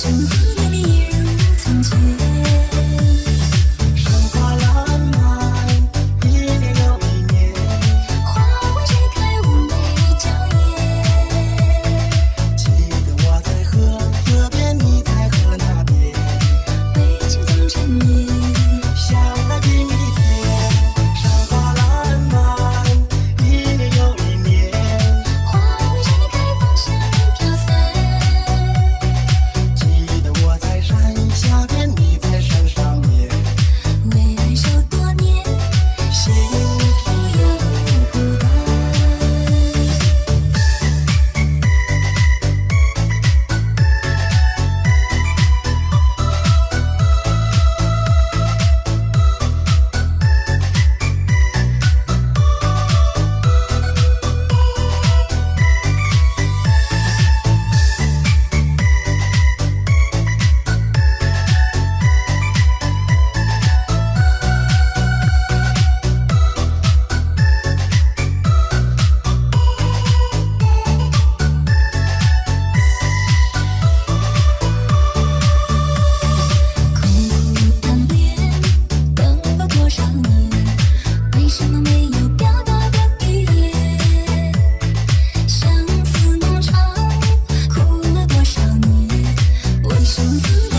什么思念你一如从前？山花烂漫，一年又一年。花未吹开，妩媚娇艳。记得我在河边，你在河那边。为情总缠绵，想那的蜜甜。山花烂漫，一年又一年。花未吹开，芳香飘散。记得我在山下边，你在山上面。未来守多年，幸福又孤单。苦苦单恋，等了多少年，为什么没有表达的语言？相思浓长，哭了多少年，为什么思